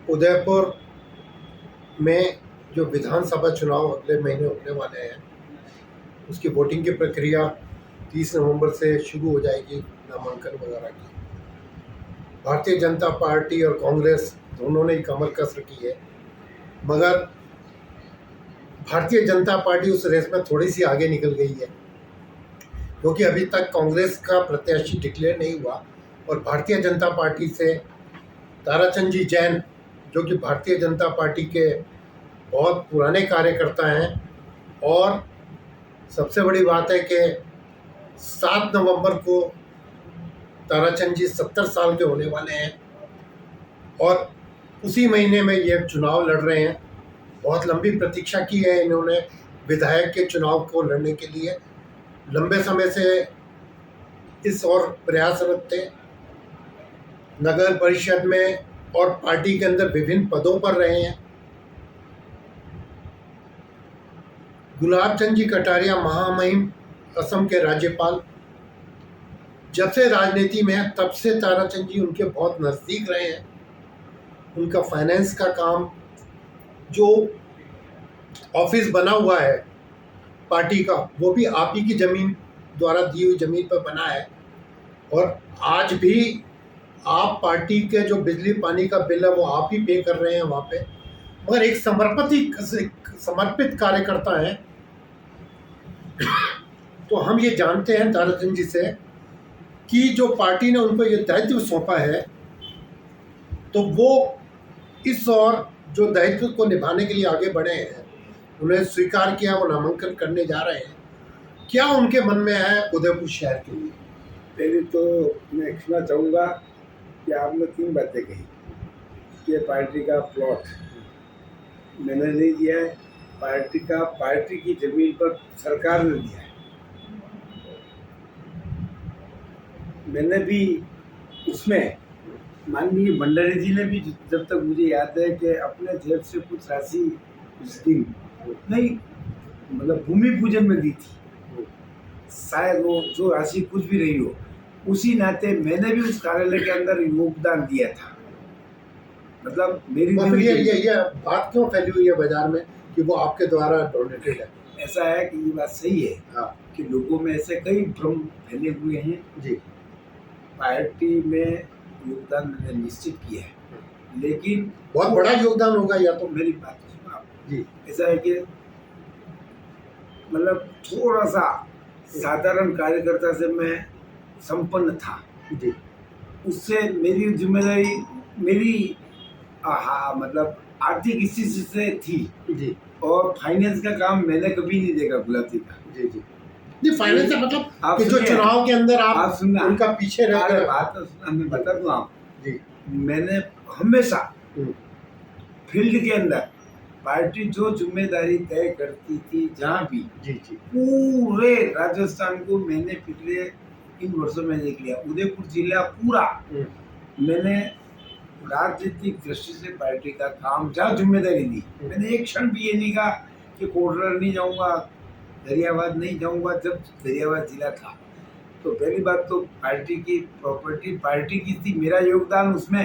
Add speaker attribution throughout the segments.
Speaker 1: उदयपुर में जो विधानसभा चुनाव अगले महीने होने वाले हैं, उसकी वोटिंग की प्रक्रिया 30 नवंबर से शुरू हो जाएगी। नामांकन वगैरह की भारतीय जनता पार्टी और कांग्रेस दोनों ने कमर कस रखी है, मगर भारतीय जनता पार्टी उस रेस में थोड़ी सी आगे निकल गई है, क्योंकि अभी तक कांग्रेस का प्रत्याशी डिक्लेयर नहीं हुआ और भारतीय जनता पार्टी से ताराचंद जी जैन, जो कि भारतीय जनता पार्टी के बहुत पुराने कार्यकर्ता हैं, और सबसे बड़ी बात है कि 7 नवंबर को ताराचंद जी 70 साल के होने वाले हैं और उसी महीने में ये चुनाव लड़ रहे हैं। बहुत लंबी प्रतीक्षा की है इन्होंने विधायक के चुनाव को लड़ने के लिए, लंबे समय से इस और प्रयासरत थे। नगर परिषद में और पार्टी के अंदर विभिन्न पदों पर रहे हैं। गुलाब चंद जी कटारिया महामहिम असम के राज्यपाल, जब से राजनीति में है तब से ताराचंद जी उनके बहुत नज़दीक रहे हैं। उनका फाइनेंस का काम, जो ऑफिस बना हुआ है पार्टी का, वो भी आप ही की ज़मीन द्वारा दी हुई ज़मीन पर बना है। और आज भी आप पार्टी के जो बिजली पानी का बिल है वो आप ही पे कर रहे हैं वहाँ पे। मगर एक समर्पित कार्यकर्ता है। तो हम ये जानते हैं ताराचंद जी से कि जो पार्टी ने उनको ये दायित्व सौंपा है, तो वो इस और जो दायित्व को निभाने के लिए आगे बढ़े हैं, उन्हें स्वीकार किया, वो नामांकन करने जा रहे हैं। क्या उनके मन में है उदयपुर शहर के लिए?
Speaker 2: पहले तो मैं कहना चाहूँगा कि आपने 3 बातें कही कि पार्टी का प्लॉट मैंने नहीं दिया है, पार्टी की जमीन पर सरकार ने दिया है। मैंने भी उसमें, माननीय भंडारी जी ने भी, जब तक मुझे याद है, कि अपने जेब से कुछ राशि उस दिन नहीं, मतलब भूमि पूजन में दी थी। शायद वो जो राशि कुछ भी रही हो, उसी नाते मैंने भी उस कार्यालय के अंदर योगदान दिया था। मतलब मेरी
Speaker 1: ये बात क्यों फैली हुई है बाजार में कि वो आपके द्वारा डोनेटेड है?
Speaker 2: ऐसा है कि ये बात सही है।
Speaker 1: हाँ।
Speaker 2: कि लोगों में ऐसे कई भ्रम फैले हुए हैं
Speaker 1: जी।
Speaker 2: पार्टी में योगदान मैंने निश्चित किया है, लेकिन
Speaker 1: बहुत बड़ा योगदान होगा या तो?
Speaker 2: मेरी बात सुनो आप
Speaker 1: जी।
Speaker 2: ऐसा है कि मतलब थोड़ा सा साधारण कार्यकर्ता से मैं संपन्न था
Speaker 1: जी।
Speaker 2: उससे मेरी जिम्मेदारी, मेरी मतलब आर्थिक स्थिति से थी
Speaker 1: जी।
Speaker 2: और फाइनेंस का काम मैंने कभी नहीं देखा गुलाब जी का।
Speaker 1: जी जी। नहीं, फाइनेंस का मतलब
Speaker 2: आप
Speaker 1: जो चुनाव के अंदर आप
Speaker 2: सुनना,
Speaker 1: उनका पीछे रहकर
Speaker 2: बात तो सुनना, मैं बता दूं आप
Speaker 1: जी।
Speaker 2: मैंने हमेशा फील्ड के अंदर पार्टी जो जिम्मेदारी तय करती थी, जहाँ भी,
Speaker 1: जी जी,
Speaker 2: पूरे राजस्थान को मैंने पिछले 3 वर्षों में देख लिया। उदयपुर जिला पूरा मैंने राजनीतिक दृष्टि से पार्टी का काम, जहाँ जिम्मेदारी दी, मैंने एक क्षण भी ये नहीं कहा कि कोटरा नहीं जाऊंगा, दरियाबाद नहीं जाऊंगा। जब दरियाबाद जिला था तो पहली बात तो पार्टी की प्रॉपर्टी पार्टी की थी, मेरा योगदान उसमें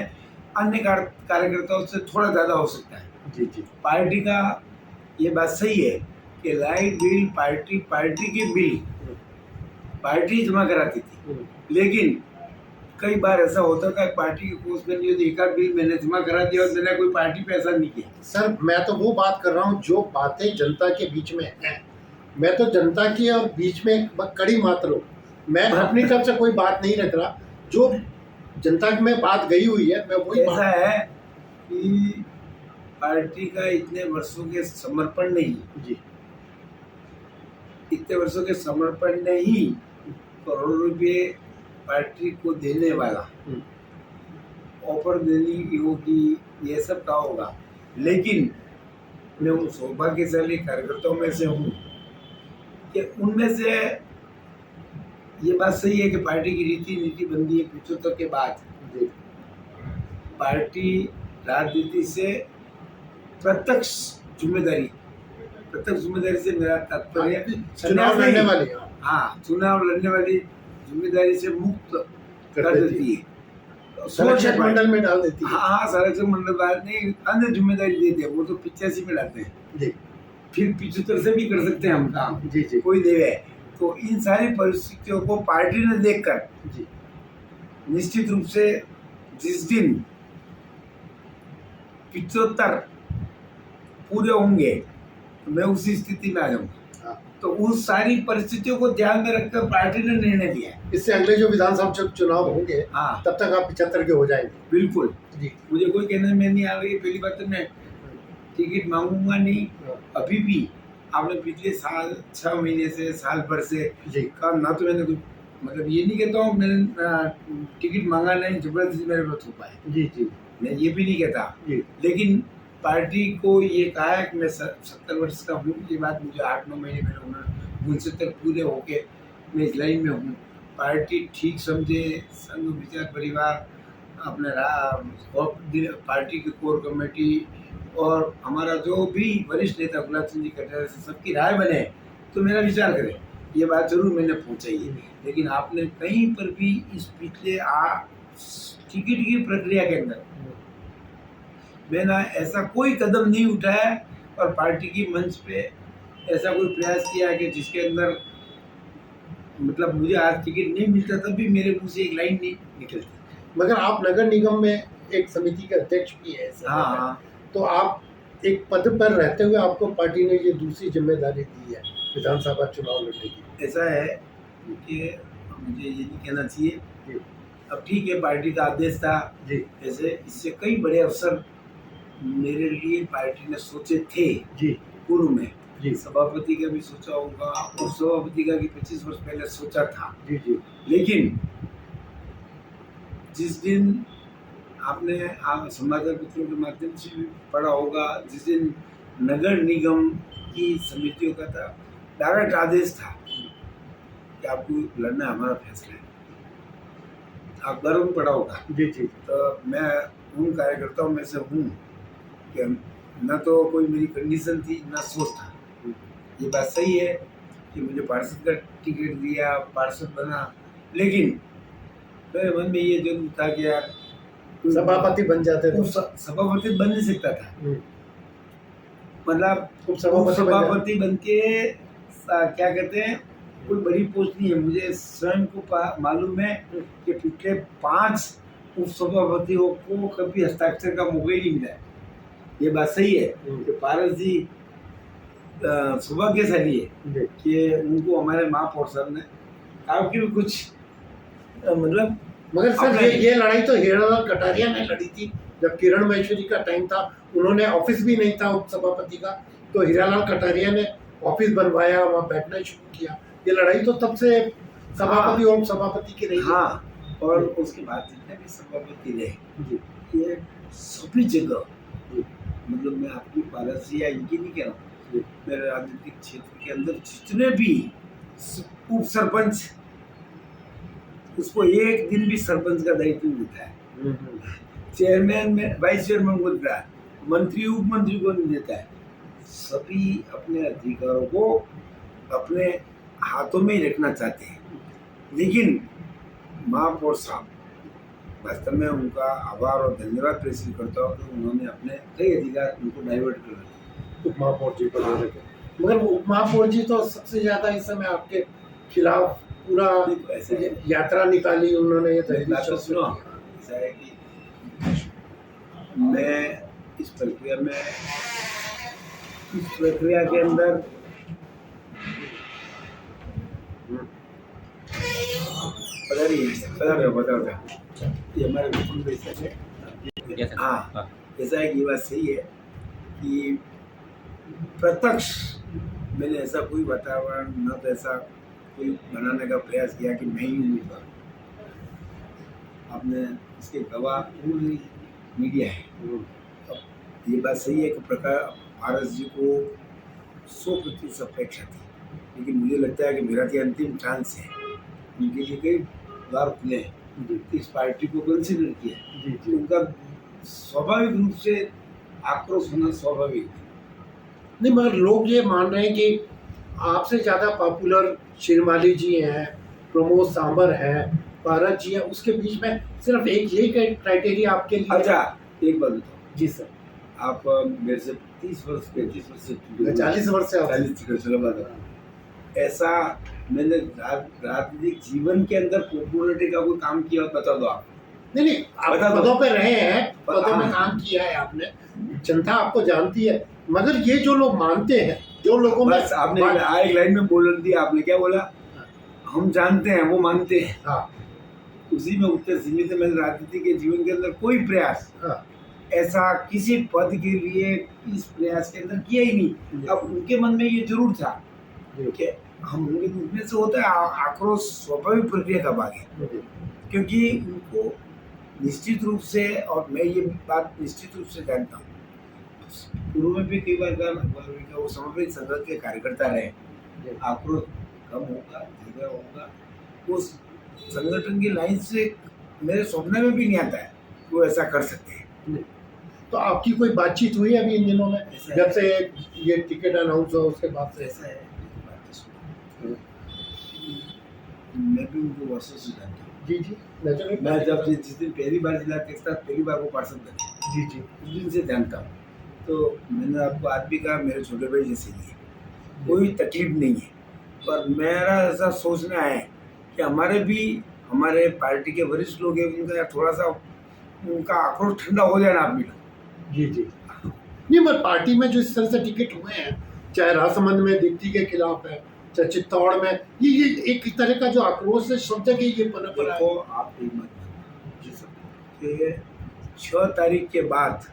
Speaker 2: अन्य कार्यकर्ताओं से थोड़ा ज़्यादा हो सकता है।
Speaker 1: जी जी।
Speaker 2: पार्टी का ये बात सही है कि लाइट बिल पार्टी के बिल पार्टी जमा कराती थी, लेकिन कई बार ऐसा होता था पार्टी की कोष में नहीं, एक आध बिल मैंने जमा करा दिया और मैंने कोई पार्टी पे ऐसा नहीं किया।
Speaker 1: सर, मैं तो वो बात कर रहा हूँ जो बातें जनता के बीच में हैं। मैं तो जनता की और बीच में कड़ी मात्र हूँ। मैं अपनी तरफ से कोई बात नहीं रख रहा, जो जनता में बात गई हुई है मैं वही।
Speaker 2: ऐसा है कि पार्टी का इतने वर्षों के समर्पण ने ही,
Speaker 1: जी,
Speaker 2: इतने वर्षों के समर्पण ने ही करोड़ों रुपये पार्टी को देने वाला, ऑफर देने होगी, ये सब का होगा। लेकिन मैं उन सौभाग्यशाली कार्यकर्ताओं में से हूँ कि उनमें से ये बात सही है कि पार्टी की रीति नीति बनती है 75 के बाद। पार्टी राजनीति से प्रत्यक्ष जिम्मेदारी से मेरा तात्पर्य
Speaker 1: चुनाव लड़ने वाली,
Speaker 2: हाँ, चुनाव लड़ने वाली जिम्मेदारी से मुक्त कर देती है।
Speaker 1: संरक्षक मंडल में डाल देती है।
Speaker 2: हाँ, संरक्षक मंडल बात नहीं, अन्य जिम्मेदारी देते हैं, वो तो 85 में डालते हैं
Speaker 1: जी
Speaker 2: फिर 75 से भी कर सकते हैं हम काम,
Speaker 1: जी जी
Speaker 2: कोई देवे। तो इन सारी परिस्थितियों को पार्टी ने देखकर
Speaker 1: जी
Speaker 2: निश्चित रूप से जिस दिन 75 पूरे होंगे तो मैं उसी स्थिति में आ जाऊंगा।
Speaker 1: हाँ।
Speaker 2: तो उस सारी परिस्थितियों को ध्यान में रखकर पार्टी ने निर्णय लिया है।
Speaker 1: इससे अगले जो विधानसभा चुनाव होंगे
Speaker 2: हाँ,
Speaker 1: तब तक आप 75 के हो जाएंगे।
Speaker 2: बिल्कुल
Speaker 1: जी
Speaker 2: मुझे कोई कहने में नहीं आ रही। पहली बात तो मैं टिकट मांगूंगा नहीं। अभी भी आपने पिछले साल 6 महीने से, साल भर से
Speaker 1: जी
Speaker 2: कहा ना, तो मैंने कुछ मतलब ये नहीं कहता हूँ मैंने टिकट मांगा नहीं, जबरदस्ती मेरे पास थोपा है,
Speaker 1: जी जी
Speaker 2: मैं ये भी नहीं कहता।
Speaker 1: जी
Speaker 2: लेकिन पार्टी को ये कहा है कि मैं 70 वर्ष का हूँ, ये बात मुझे 8-9 महीने पहले उन्होंने 69 पूरे होके मैं इस लाइन में हूँ। पार्टी ठीक समझे, संघ विचार परिवार, अपने पार्टी की कोर कमेटी और हमारा जो भी वरिष्ठ नेता गुलाब चंद जी कटारिया से सबकी राय बने तो मेरा विचार करें, ये बात जरूर मैंने पहुँचाई है। लेकिन आपने कहीं पर भी इस पिछले टिकट की प्रक्रिया के अंदर मैंने ऐसा कोई कदम नहीं उठाया और पार्टी की मंच पे ऐसा कोई प्रयास किया कि जिसके अंदर मतलब मुझे आज टिकट नहीं मिलता तब भी मेरे मुंह से एक लाइन नहीं निकलती।
Speaker 1: मगर आप नगर निगम में एक समिति के अध्यक्ष भी है इस समय में।
Speaker 2: हाँ,
Speaker 1: तो आप एक पद पर रहते हुए आपको पार्टी ने ये दूसरी जिम्मेदारी दी है विधानसभा चुनाव लड़ने की।
Speaker 2: ऐसा है कि मुझे ये नहीं कहना चाहिए।
Speaker 1: जी
Speaker 2: अब ठीक है, पार्टी का आदेश था,
Speaker 1: जी
Speaker 2: ऐसे इससे कई बड़े अवसर मेरे लिए पार्टी ने सोचे थे
Speaker 1: जी
Speaker 2: पूर्व में।
Speaker 1: जी
Speaker 2: सभापति का भी सोचा होगा और सभापति का भी 25 वर्ष पहले सोचा था।
Speaker 1: जी जी
Speaker 2: लेकिन जिस दिन आपने समाचार पत्रों के माध्यम से भी पढ़ा होगा, जिस दिन नगर निगम की समितियों का था डायरेक्ट आदेश था कि आपको लड़ना हमारा फैसला है, अखबारों में पढ़ा होगा।
Speaker 1: जी जी
Speaker 2: तो मैं उन कार्यकर्ताओं में से हूँ कि न तो कोई मेरी कंडीशन थी न सोच था। ये बात सही है कि मुझे पार्षद का टिकट दिया, पार्षद बना, लेकिन मेरे मन में ये जरूर था कि यार
Speaker 1: सभापति बन जाते तो
Speaker 2: सभापति बन नहीं सकता था। मतलब
Speaker 1: उपसभापति
Speaker 2: सभापति बन के क्या कहते हैं, कोई बड़ी पोस्ट नहीं है। मुझे स्वयं को मालूम है कि पिछले 5 उपसभापतियों को कभी हस्ताक्षर का मौका ही नहीं मिला है। ये बात सही है कि पारस जी सौभाग्यशाली है कि उनको हमारे महापौर साहब ने आपकी भी कुछ मतलब।
Speaker 1: मगर सर ये लड़ाई तो हीरालाल कटारिया ने लड़ी थी जब किरण महेश्वरी का टाइम था। उन्होंने ऑफिस भी नहीं था उपसभापति का, तो हीरालाल कटारिया ने ऑफिस बनवाया, वहाँ बैठना शुरू किया। ये लड़ाई तो तब से सभापति और सभापति की रही।
Speaker 2: हाँ, और उसके बाद जितने भी सभापति रहे ये सभी जगह, मतलब मैं आपकी पारस या इनकी नहीं कह रहा हूँ, मेरे राजनीतिक क्षेत्र के अंदर जितने भी उप सरपंच, उसको एक दिन भी सरपंच का दायित्व मिलता है। चेयरमैन में वाइस चेयरमैन को देता है, मंत्री उप मंत्री को नहीं देता है। सभी अपने अधिकारों को अपने हाथों में ही रखना चाहते हैं। लेकिन महापौर साहब, वास्तव में उनका आभार और धन्यवाद प्रेषित करता हूँ कि उन्होंने अपने कई अधिकार उनको डाइवर्ट कर रखे
Speaker 1: उप महापौर जी पर रखे। मगर उप महापौर जी तो सबसे ज्यादा इस समय आपके खिलाफ पूरा यात्रा निकाली उन्होंने। ये
Speaker 2: सुनो, ऐसा है कि मैं इस प्रक्रिया के अंदर बता ये हमारे हाँ, ऐसा है कि ये बात सही है कि प्रत्यक्ष मैंने ऐसा कोई वातावरण न तो ऐसा कोई बनाने का प्रयास किया कि मैं ही उम्मीदवार। आपने इसके गवाह पूरी मीडिया है। अब ये बात सही है कि प्रकार पारस जी को 100% अपेक्षा थी, लेकिन मुझे लगता है कि मेरा तो अंतिम चांस है। उनके लिए कई द्वार खुले हैं, इस पार्टी को कंसिडर किया तो उनका स्वाभाविक रूप से आक्रोश होना स्वाभाविक
Speaker 1: नहीं। मगर लोग ये मान रहे हैं कि आपसे ज़्यादा पॉपुलर शिरमाली जी हैं, प्रमोद सांबर हैं, भारत जी है, उसके बीच में सिर्फ एक यही क्राइटेरिया आपके लिए?
Speaker 2: अच्छा, एक बात बताओ
Speaker 1: जी सर।
Speaker 2: आप मेरे से 30 वर्ष 35 वर्ष से
Speaker 1: 40 वर्ष से आप
Speaker 2: 40 चलो बात ऐसा मैंने राजनीतिक जीवन के अंदर पॉपुलरिटी का कोई काम किया बता दो आप।
Speaker 1: नहीं नहीं, आप
Speaker 2: बता दो।
Speaker 1: पदों पे रहे हैं, पदों में
Speaker 2: हाँ।
Speaker 1: काम किया है आपने, जनता आपको जानती है, मगर ये जो लोग मानते हैं, जो लोगों में
Speaker 2: बस आपने एक लाइन में बोल दिया, आपने क्या बोला, हम जानते हैं वो मानते हैं।
Speaker 1: हाँ
Speaker 2: उसी में उत्तर सीमित है। मैंने राजनीति के जीवन के अंदर कोई प्रयास
Speaker 1: हाँ
Speaker 2: ऐसा किसी पद के लिए इस प्रयास के अंदर किया ही नहीं। अब उनके मन में ये जरूर था कि हम उनके उनमें से होता है आक्रोश, स्वाभाविक प्रक्रिया का भाग है, क्योंकि उनको निश्चित रूप से, और मैं ये बात निश्चित रूप से जानता हूँ, पूर्व में भी कई बार का वो समर्पित संघर्ष के कार्यकर्ता रहे, आक्रोश कम होगा, झगड़ा होगा, उस संगठन की लाइन से मेरे सपने में भी नहीं आता है वो ऐसा कर सकते हैं।
Speaker 1: तो आपकी कोई बातचीत हुई अभी इन दिनों में, जब से ये टिकट अनाउंस हुआ उसके बाद से?
Speaker 2: ऐसा है, मैं भी उनको वर्षों से जानता हूँ।
Speaker 1: जी जी,
Speaker 2: मैं जब जिस दिन पहली बार जिला अध्यक्ष था, पहली बार वो पार्षद बने,
Speaker 1: जी जी,
Speaker 2: उस दिन से जानता हूँ। तो मैंने आपको आज भी कहा मेरे छोटे भाई जैसे ही है, कोई तकलीफ नहीं है, पर मेरा ऐसा सोचना है कि हमारे पार्टी के वरिष्ठ लोग हैं, उनका थोड़ा सा उनका आक्रोश ठंडा हो जाए ना आप मिला।
Speaker 1: जी जी, नहीं मगर पार्टी में जो इस तरह से टिकट हुए हैं, चाहे राजसमंद में दीप्ति के खिलाफ है, चाहे चित्तौड़ में, ये एक तरह का जो आक्रोश है सब जगह ये पनप रहा है।
Speaker 2: आप एक मत जी सर कि 6 तारीख के बाद,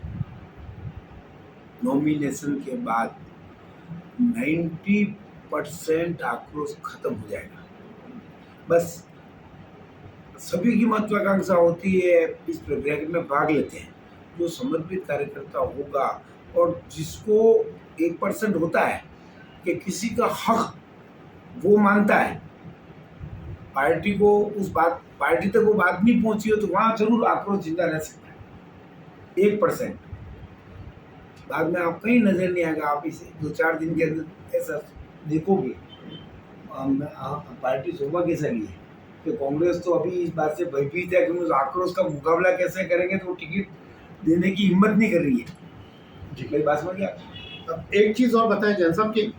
Speaker 2: नॉमिनेशन के बाद 90% आक्रोश खत्म हो जाएगा। बस सभी की महत्वाकांक्षा होती है इस प्रक्रिया में भाग लेते हैं, जो समर्पित कार्यकर्ता होगा और जिसको 1% होता है कि किसी का हक वो मानता है, पार्टी को पार्टी तक वो बात नहीं पहुंची हो तो वहां जरूर आक्रोश जिंदा रह सकता है। 1% बाद में आप कहीं नजर नहीं आएगा, आप इसे 2-4 दिन के अंदर ऐसा देखोगे। पार्टी शोभा कैसा नहीं है कि कांग्रेस तो अभी इस बात से भयभीत है कि उस आक्रोश का मुकाबला कैसे करेंगे, तो टिकट देने की हिम्मत नहीं कर रही है। जी, मेरी बात समझ गया।
Speaker 1: अब एक चीज और बताएं जैन साहब कि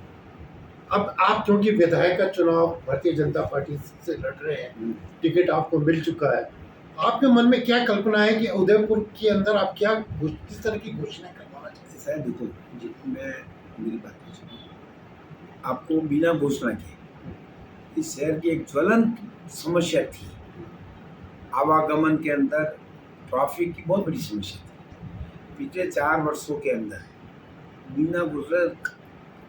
Speaker 1: अब आप क्योंकि विधायक का चुनाव भारतीय जनता पार्टी से लड़ रहे हैं, टिकट आपको मिल चुका है, आपके मन में क्या कल्पना है कि उदयपुर के अंदर आप किस तरह की घोषणा करवाना चाहते हैं?
Speaker 2: देखो जी, मैं मेरी बात आपको बिना घोषणा के, इस शहर की एक ज्वलंत समस्या थी, आवागमन के अंदर ट्रैफिक की बहुत बड़ी समस्या थी। पिछले 4 वर्षों के अंदर बिना घोषणा,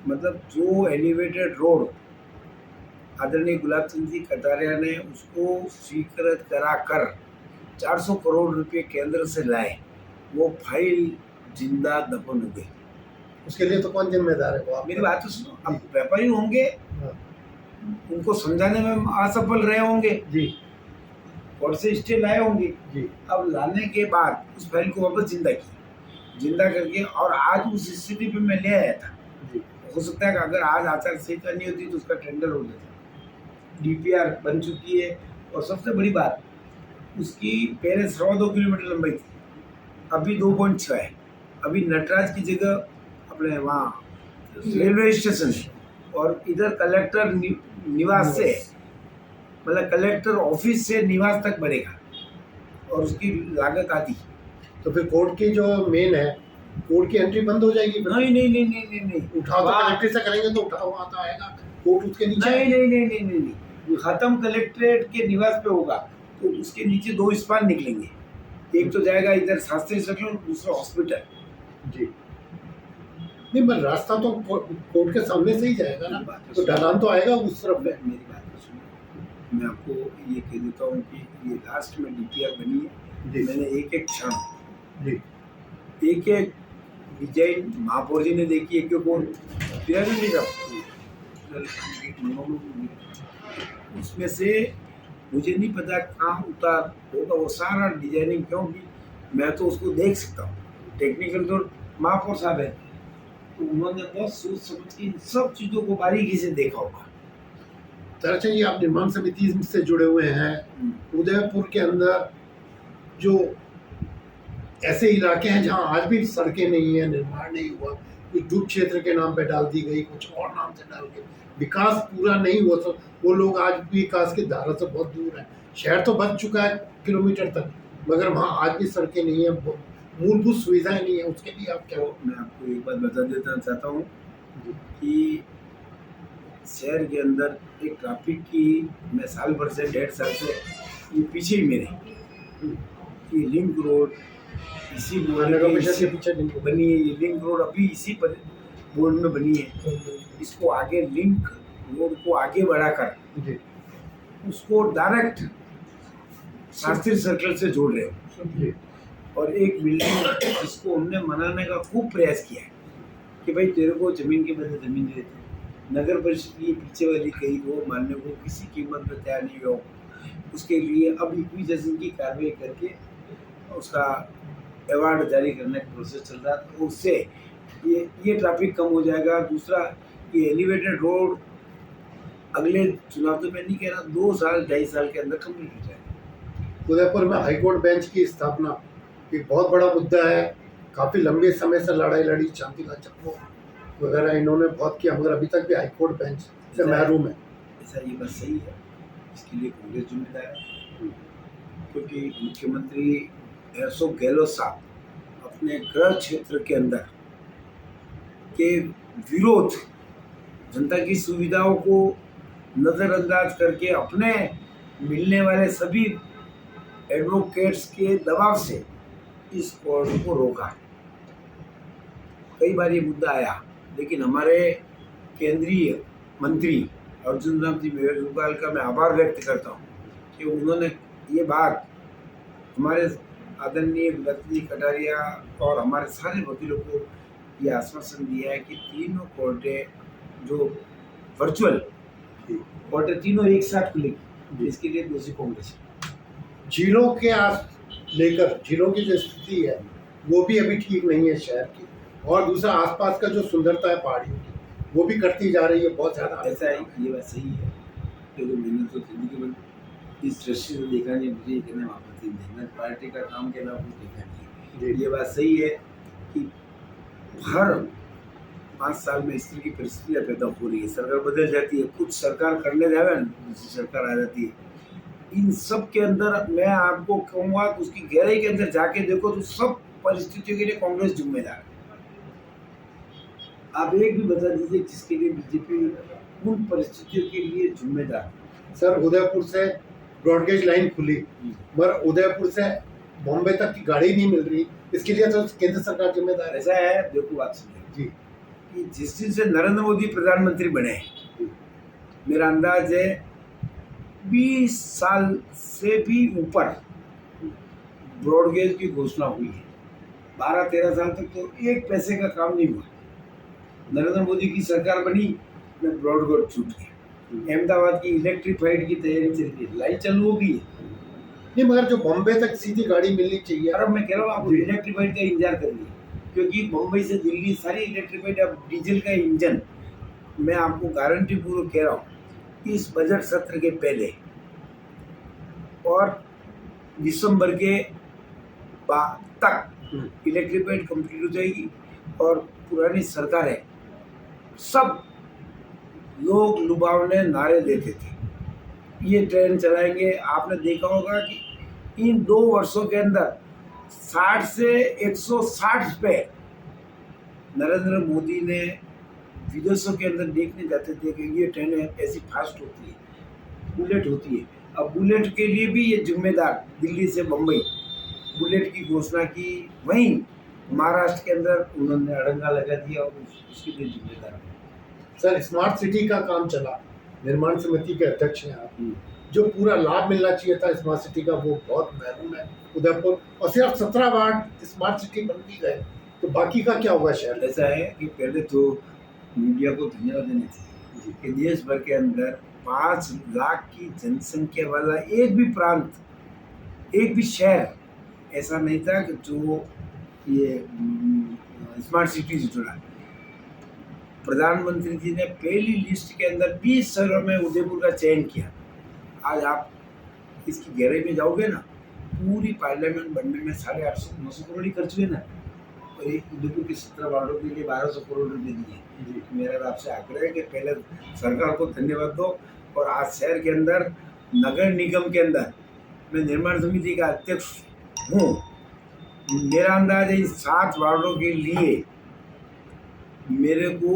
Speaker 2: मतलब जो एलिवेटेड रोड आदरणीय गुलाब चंद जी कटारिया ने उसको स्वीकृत कराकर 400 करोड़ रुपए केंद्र से लाए, वो फाइल जिंदा दफन हो गई।
Speaker 1: उसके लिए तो कौन जिम्मेदार है? वो आप
Speaker 2: मेरी बात तो सुनो, अब व्यापारी होंगे, उनको समझाने में असफल रहे होंगे जी, कोर्ट से स्टे लाए होंगे जी, अब लाने के बाद उस फाइल को वापस जिंदा करके, और आज उस स्थिति पे मैं ले आया था जी। हो सकता है कि अगर आज आचार संहिता नहीं होती तो उसका टेंडर हो जाता। डीपीआर बन चुकी है, और सबसे बड़ी बात, उसकी पहले 2.25 किलोमीटर लंबाई थी, अभी 2.6 है। अभी नटराज की जगह अपने वहाँ रेलवे स्टेशन और इधर कलेक्टर निवास से, मतलब कलेक्टर ऑफिस से निवास तक बढ़ेगा, और उसकी लागत आधी। तो फिर कोर्ट की जो मेन है, कोर्ट की एंट्री बंद हो जाएगी? नहीं, उठाव तो कलेक्ट्रेट से करेंगे तो उठाव वहाँ तो आएगा, कोर्ट उसके नीचे नहीं, खत्म कलेक्ट्रेट के निवास पे होगा, तो उसके नीचे 2 स्पान निकलेंगे, एक तो जाएगा इधर शास्त्री सर्कल, दूसरा हॉस्पिटल जी। नहीं पर रास्ता तो कोर्ट के सामने से ही जाएगा ना, तो ढलान तो आएगा उस तरफ। मेरी बात तो सुनो, मैं आपको ये कह देता हूँ कि ये लास्ट में डीपीआर बनी है, मैंने एक क्षण जी, एक डिजाइन महापौर जी ने देखी, एक उसमें से मुझे नहीं पता कहाँ उतार होगा वो सारा डिजाइनिंग, क्योंकि मैं तो उसको देख सकता हूँ, टेक्निकल तो महापौर साहब है, तो उन्होंने बहुत सोच समझ के इन सब चीज़ों को बारीकी से देखा होगा।
Speaker 1: दरअसल ये आप निर्माण समिति से जुड़े हुए हैं। उदयपुर के अंदर जो ऐसे इलाके हैं जहां आज भी सड़कें नहीं है, निर्माण नहीं हुआ, कुछ डूब क्षेत्र के नाम पे डाल दी गई, कुछ और नाम से डाल के विकास पूरा नहीं हुआ, तो वो लोग आज भी विकास की धारा से बहुत दूर है। शहर तो बन चुका है किलोमीटर तक, मगर वहाँ आज भी सड़कें नहीं है, मूलभूत सुविधाएं नहीं है। उसके लिए आप क्या
Speaker 2: तो मैं आपको एक बात बता देना चाहता हूँ कि शहर के अंदर एक ट्रैफिक की, मैं साल भर से 1.5 साल से ये पीछे ही मेरे ये लिंक रोड इसी बोर्ड
Speaker 1: नगर
Speaker 2: के
Speaker 1: परिषद के पीछे नहीं
Speaker 2: बनी है। ये लिंक रोड अभी इसी पर बोर्ड में बनी है। इसको आगे लिंक रोड को आगे बढ़ाकर
Speaker 1: जी
Speaker 2: उसको डायरेक्ट शास्त्री सर्कल से जोड़ रहे हो।
Speaker 1: जी
Speaker 2: और एक बिल्डिंग जिसको हमने मनाने का खूब प्रयास किया है कि भाई तेरे को जमीन के बदले जमीन दे देते, नगर परिषद की पीछे वाली कहीं वो मानने को किसी कीमत पर तैयार नहीं हो। उसके लिए अब इक्विजेशन की कार्रवाई करके उसका अवार्ड जारी करने का प्रोसेस चल रहा है। तो उससे ये ट्रैफिक कम हो जाएगा। दूसरा, ये एलिवेटेड रोड अगले चुनाव तो मैं नहीं कह रहा, 2 साल 2.5 साल के अंदर कंप्लीट हो जाएगा।
Speaker 1: उदयपुर में हाईकोर्ट बेंच की स्थापना एक बहुत बड़ा मुद्दा है। काफ़ी लंबे समय से लड़ाई लड़ी, शांतिलाल चक्को वगैरह इन्होंने बहुत किया, मगर अभी तक भी हाईकोर्ट बेंच से महरूम है।
Speaker 2: ऐसा ये बात सही है, इसके लिए कांग्रेस जिम्मेदार है, क्योंकि मुख्यमंत्री अशोक गहलोत साहब अपने गृह क्षेत्र के अंदर के विरोध, जनता की सुविधाओं को नज़रअंदाज करके अपने मिलने वाले सभी एडवोकेट्स के दबाव से इस कोर्ट को रोका। कई बार ये मुद्दा आया, लेकिन हमारे केंद्रीय मंत्री अर्जुन राम जी मेघवाल का मैं आभार व्यक्त करता हूँ कि उन्होंने ये बात हमारे आदरणीय लक्ष्मी कटारिया और हमारे सारे वकीलों को ये आश्वासन दिया है कि तीनों कोर्टें जो वर्चुअल कोर्टें तीनों एक साथ खुलेगी। इसके लिए दूसरी कांग्रेस
Speaker 1: झीलों के लेकर झीलों की जो स्थिति है वो भी अभी ठीक नहीं है शहर की, और दूसरा आसपास का जो सुंदरता है पहाड़ियों की वो भी करती जा रही है बहुत ज़्यादा।
Speaker 2: ऐसा है, ये बात सही है। क्योंकि मैंने तो जिंदगी में इस दृष्टि से देखा नहीं, मुझे कहना वापस नहीं, पार्टी का काम के अलावा कुछ देखा नहीं। ये बात सही है कि हर 5 साल में इस तरह की परिस्थितियाँ पैदा हो रही है, सरकार बदल जाती है, कुछ सरकार करने जाए दूसरी सरकार आ जाती है। इन सब के अंदर मैं आपको कहूँगा कि उसकी गहराई के अंदर जाके देखो तो सब परिस्थितियों के लिए कांग्रेस जिम्मेदार है। आप एक भी बता दीजिए जिसके लिए बीजेपी उन परिस्थितियों के लिए जिम्मेदार है।
Speaker 1: सर, उदयपुर से ब्रॉडगेज लाइन खुली, मगर उदयपुर से बॉम्बे तक की गाड़ी नहीं मिल रही, इसके लिए तो केंद्र सरकार जिम्मेदार है।
Speaker 2: ऐसा है, देखो बात सुनिए
Speaker 1: जी
Speaker 2: कि जिस दिन से नरेंद्र मोदी प्रधानमंत्री बने हैं, मेरा अंदाज है 20 साल से भी ऊपर ब्रॉडगेज की घोषणा हुई है। 12-13 साल तक तो एक पैसे का काम नहीं हुआ। नरेंद्र मोदी की सरकार बनी में ब्रॉडगेज छूट गया। अहमदाबाद की इलेक्ट्रीफाइड की तैयारी चल रही है, लाइन चालू हो गई है।
Speaker 1: नहीं, मगर जो बॉम्बे तक सीधी गाड़ी मिलनी चाहिए।
Speaker 2: और अब मैं कह रहा हूँ आप इलेक्ट्रीफाइड का इंतजार करिए, क्योंकि मुंबई से दिल्ली सारी इलेक्ट्रीफाइड। अब डीजल का इंजन, मैं आपको गारंटी पूर्वक कह रहा हूँ, इस बजट सत्र के पहले और दिसंबर के तक इलेक्ट्रीफाइड कंप्लीट हो जाएगी। और पुरानी सरकारें सब लोग लुभावने नारे देते थे, ये ट्रेन चलाएंगे। आपने देखा होगा कि इन 2 वर्षों के अंदर 60 से 160 पे नरेंद्र मोदी ने विदेशों के अंदर देखने जाते थे कि ये ट्रेनें ऐसी फास्ट होती है, बुलेट होती है। अब बुलेट के लिए भी ये जिम्मेदार, दिल्ली से बम्बई बुलेट की घोषणा की, वहीं महाराष्ट्र के अंदर उन्होंने अड़ंगा लगा दिया और उसके लिए जिम्मेदार है।
Speaker 1: सर, स्मार्ट सिटी का काम चला, निर्माण समिति के अध्यक्ष हैं आप, जो पूरा लाभ मिलना चाहिए था स्मार्ट सिटी का वो बहुत महरूम है उदयपुर, और सिर्फ 17 वार्ड स्मार्ट सिटी बन भी गए, तो बाकी का क्या होगा शहर?
Speaker 2: ऐसा है कि पहले तो मीडिया को धन्यवाद देने चाहिए कि देश भर के अंदर 5 लाख की जनसंख्या वाला एक भी प्रांत, एक भी शहर ऐसा नहीं था कि जो ये स्मार्ट सिटी से जुड़ा। प्रधानमंत्री जी ने पहली लिस्ट के अंदर 20 शहरों में उदयपुर का चयन किया। आज आप इसकी गहराई में जाओगे ना, पूरी पार्लियामेंट बनने में 850-900 करोड़ ही खर्च हुए ना, और एक उदयपुर के 17 वार्डों के लिए 1200 करोड़ रुपए दिए। मेरा आपसे आग्रह है कि पहले सरकार को धन्यवाद दो। और आज शहर के अंदर नगर निगम के अंदर मैं निर्माण समिति का अध्यक्ष हूँ। मेरा अंदाज है इस 7 वार्डों के लिए मेरे को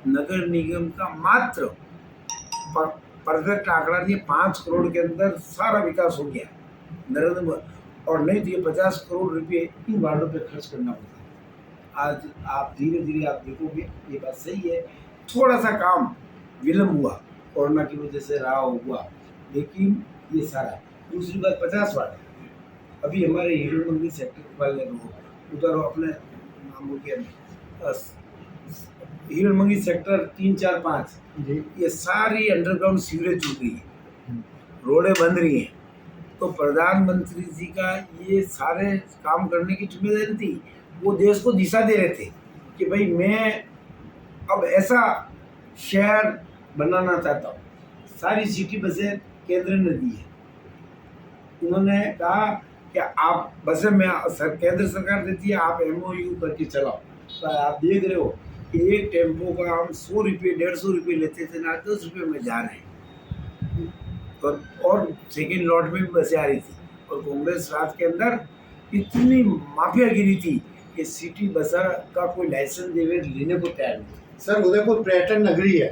Speaker 2: नगर निगम का मात्र परफेक्ट आंकड़ा नहीं, 5 करोड़ के अंदर सारा विकास हो गया नरेंद्र मोदी। और नहीं तो ये 50 करोड़ रुपये इन वार्डों पे खर्च करना पड़ता। आज आप धीरे धीरे आप देखोगे ये बात सही है, थोड़ा सा काम विलम्ब हुआ, कोरोना की वजह से रहा हुआ, लेकिन ये सारा है। दूसरी बात 50 वार्ड है। अभी हमारे हीरो मंडी सेक्टर वाले लोग उधर अपने नामों के हीरो मंडी सेक्टर 3, 4, 5 ये सारी अंडरग्राउंड सीवरेज चुक रही है, रोडें बन रही हैं। तो प्रधानमंत्री जी का ये सारे काम करने की जिम्मेदारी थी। वो देश को दिशा दे रहे थे कि भाई मैं अब ऐसा शहर बनाना चाहता हूँ। सारी सिटी बसें केंद्र ने दी है। उन्होंने कहा कि आप बसें में केंद्र सरकार देती है, आप MOU करके चलाओ। तो आप देख रहे हो कि एक टेम्पो का हम 100 रुपये 150 रुपये लेते थे ना, 10 रुपये में जा रहे हैं। तो और सेकेंड लॉट में भी बसें आ रही थी। और कांग्रेस राज के अंदर इतनी माफियागिरी थी कि सिटी बस का कोई लाइसेंस लेने को तैयार नहीं।
Speaker 1: सर उदयपुर पर्यटन नगरी है,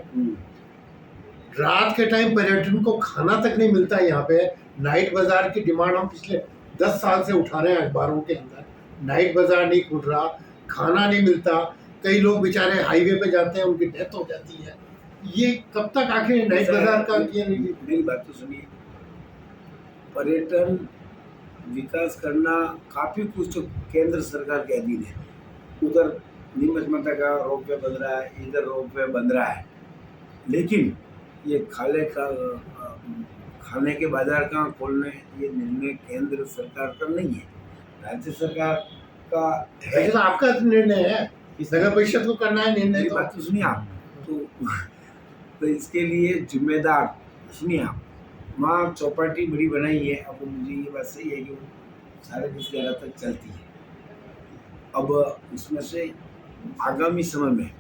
Speaker 1: रात के टाइम पर्यटन को खाना तक नहीं मिलता है। यहाँ पे नाइट बाजार की डिमांड हम पिछले 10 साल से उठा रहे हैं अखबारों के अंदर। नाइट बाजार नहीं खुल रहा, खाना नहीं मिलता, कई लोग बेचारे हाईवे पे जाते हैं, उनकी डेथ हो जाती है। ये कब तक आखिर नाइट बाजार का किया नहीं?
Speaker 2: मेरी बात तो सुनिए, पर्यटन विकास करना काफ़ी कुछ तो केंद्र सरकार के अधीन है। उधर नीमच माता का रोपवे बन रहा है, इधर रोपवे बन रहा है, लेकिन ये खाने के बाजार कहाँ खोलने, ये निर्णय केंद्र सरकार का नहीं है, राज्य सरकार का है।
Speaker 1: तो आपका निर्णय है, इस नगर परिषद को करना है निर्णय।
Speaker 2: मेरी बात तो सुनिए आप, तो इसके लिए जिम्मेदार सुनिए आप, वहाँ चौपाटी बड़ी बनाई है। अब मुझे ये बात सही है कि वो सारे 2011 तक चलती है। अब उसमें से आगामी समय में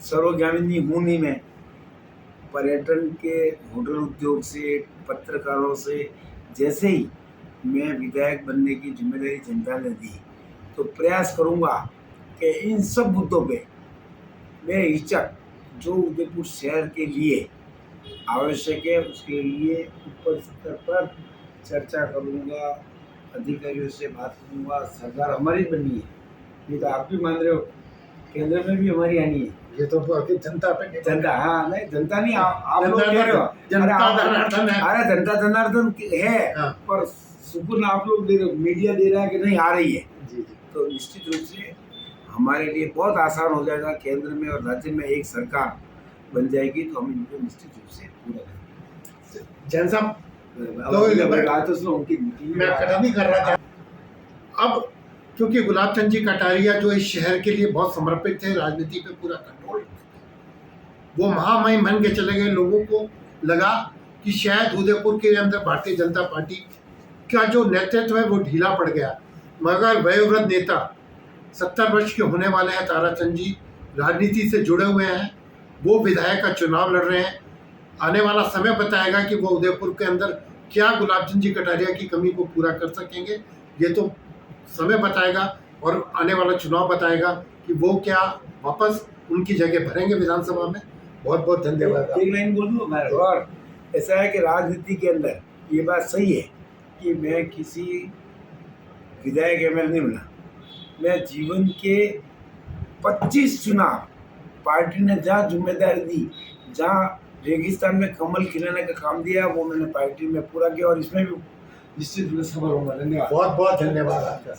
Speaker 2: सर्वग्रामीण मुनि में पर्यटन के होटल उद्योग से, पत्रकारों से, जैसे ही मैं विधायक बनने की जिम्मेदारी जनता ने दी, तो प्रयास करूंगा कि इन सब मुद्दों पे मैं हिचक जो उदयपुर शहर के लिए आवश्यक है उसके लिए ऊपर स्तर पर चर्चा करूंगा, अधिकारियों से बात करूंगा। सरकार हमारी बननी है, ये तो आप भी मान रहे हो, केंद्र में भी हमारी आनी है।
Speaker 1: ये तो जनता पे,
Speaker 2: जनता, हाँ नहीं जनता नहीं, आप लोग कह रहे हो अरे जनता जनार्दन है, पर सुकून आप लोग दे रहे हो, मीडिया दे रहा है कि नहीं आ रही है। तो निश्चित रूप से हमारे लिए बहुत आसान हो जाएगा, केंद्र में और राज्य में एक सरकार बन जाएगी, तो हम इनको निश्चित रूप से पूरा करेंगे।
Speaker 1: जैन साहब मैं कटानी कर रहा था। अब क्योंकि गुलाब चंद जी कटारिया जो इस शहर के लिए बहुत समर्पित थे, राजनीति पे पूरा कंट्रोल, वो महामहिम बन के चले गए। लोगों को लगा कि शायद उदयपुर के अंदर भारतीय जनता पार्टी का जो नेतृत्व है वो ढीला पड़ गया। मगर वयोवृद्ध नेता 70 वर्ष के होने वाले हैं ताराचंद जी, राजनीति से जुड़े हुए हैं, वो विधायक का चुनाव लड़ रहे हैं। आने वाला समय बताएगा कि वो उदयपुर के अंदर क्या गुलाब चंद जी कटारिया की कमी को पूरा कर सकेंगे। ये तो समय बताएगा और आने वाला चुनाव बताएगा कि वो क्या वापस उनकी जगह भरेंगे विधानसभा में। बहुत बहुत धन्यवाद।
Speaker 2: एक लाइन बोल दूं मैं, और ऐसा है कि राजनीति के अंदर ये बात सही है कि मैं किसी विधायक MLA नहीं बना। मैं जीवन के 25 चुनाव पार्टी ने जहाँ जिम्मेदारी दी, जहाँ रेगिस्तान में कमल खिलाने का काम दिया, वो मैंने पार्टी में पूरा किया और इसमें भी निश्चित रूप से सफल होगा। धन्यवाद,
Speaker 1: बहुत बहुत धन्यवाद आपका।